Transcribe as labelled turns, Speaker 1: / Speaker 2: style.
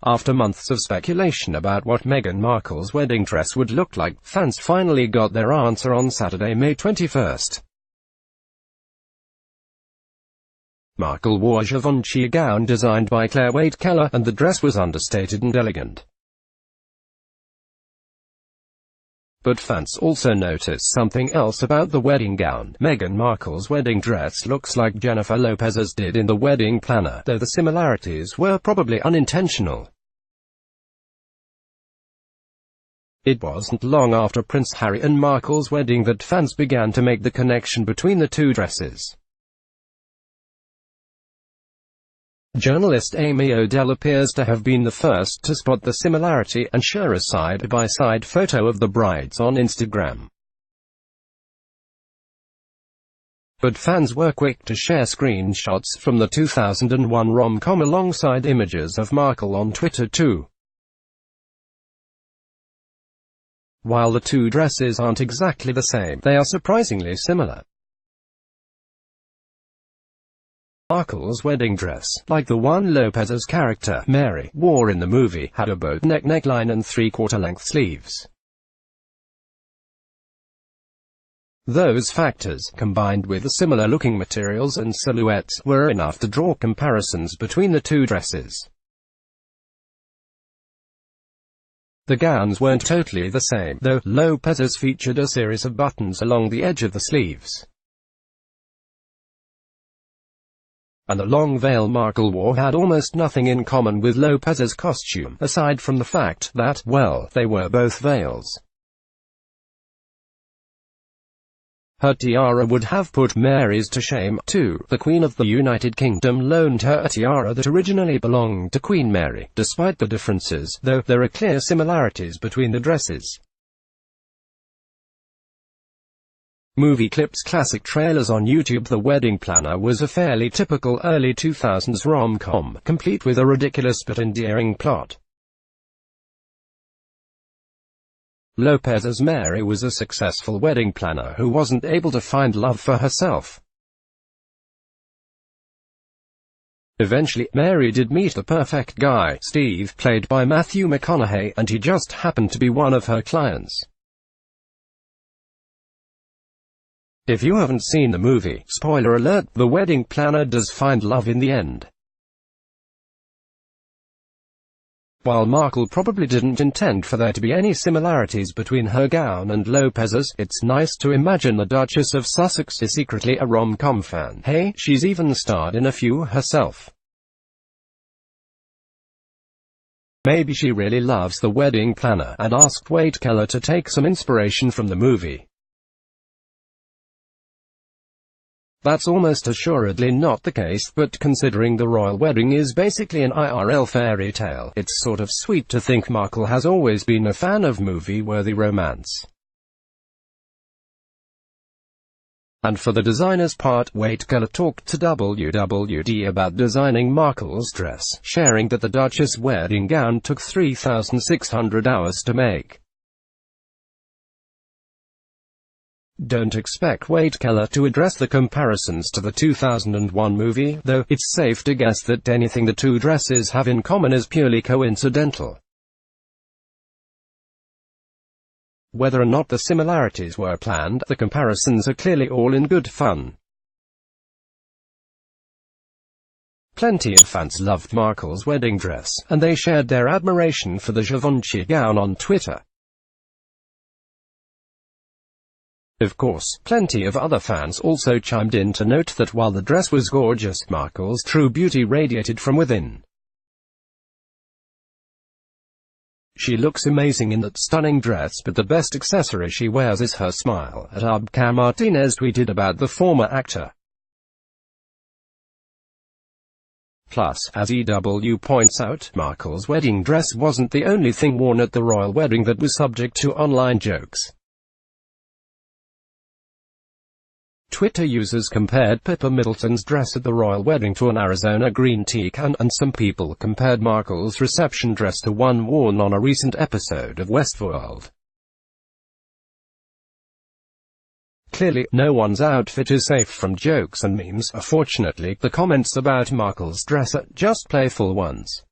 Speaker 1: After months of speculation about what Meghan Markle's wedding dress would look like, fans finally got their answer on Saturday, May 21st. Markle wore a Givenchy gown designed by Claire Waite-Keller, and the dress was understated and elegant. But fans also noticed something else about the wedding gown. Meghan Markle's wedding dress looks like Jennifer Lopez's did in The Wedding Planner, though the similarities were probably unintentional. It wasn't long after Prince Harry and Markle's wedding that fans began to make the connection between the two dresses. Journalist Amy Odell appears to have been the first to spot the similarity and share a side-by-side photo of the brides on Instagram. But fans were quick to share screenshots from the 2001 Rom-Com alongside images of Markle on Twitter too. While the two dresses aren't exactly the same, they are surprisingly similar. Markle's wedding dress, like the one Lopez's character, Mary, wore in the movie, had a boat neck neckline and three-quarter-length sleeves. Those factors, combined with the similar-looking materials and silhouettes, were enough to draw comparisons between the two dresses. The gowns weren't totally the same, though. Lopez's featured a series of buttons along the edge of the sleeves, and the long veil Markle wore had almost nothing in common with Lopez's costume, aside from the fact that, well, they were both veils. Her tiara would have put Mary's to shame, too. The Queen of the United Kingdom loaned her a tiara that originally belonged to Queen Mary. Despite the differences, though, there are clear similarities between the dresses. Movie clips, classic trailers on YouTube. The Wedding Planner was a fairly typical early 2000s rom-com, complete with a ridiculous but endearing plot. Lopez's Mary was a successful wedding planner who wasn't able to find love for herself. Eventually, Mary did meet the perfect guy, Steve, played by Matthew McConaughey, and he just happened to be one of her clients. If you haven't seen the movie, spoiler alert, the wedding planner does find love in the end. While Markle probably didn't intend for there to be any similarities between her gown and Lopez's, it's nice to imagine the Duchess of Sussex is secretly a rom-com fan. Hey, she's even starred in a few herself. Maybe she really loves The Wedding Planner, and asked Waite-Keller to take some inspiration from the movie. That's almost assuredly not the case, but considering the royal wedding is basically an IRL fairy tale, it's sort of sweet to think Markle has always been a fan of movie-worthy romance. And for the designer's part, Waite-Keller talked to WWD about designing Markle's dress, sharing that the Duchess' wedding gown took 3,600 hours to make. Don't expect Waite-Keller to address the comparisons to the 2001 movie, though it's safe to guess that anything the two dresses have in common is purely coincidental. Whether or not the similarities were planned, the comparisons are clearly all in good fun. Plenty of fans loved Markle's wedding dress, and they shared their admiration for the Givenchy gown on Twitter. Of course, plenty of other fans also chimed in to note that while the dress was gorgeous, Markle's true beauty radiated from within. She looks amazing in that stunning dress, but the best accessory she wears is her smile. Abka Martinez tweeted about the former actor. Plus, as EW points out, Markle's wedding dress wasn't the only thing worn at the royal wedding that was subject to online jokes. Twitter users compared Pippa Middleton's dress at the royal wedding to an Arizona green tea can, and some people compared Markle's reception dress to one worn on a recent episode of Westworld. Clearly, no one's outfit is safe from jokes and memes. Fortunately, the comments about Markle's dress are just playful ones.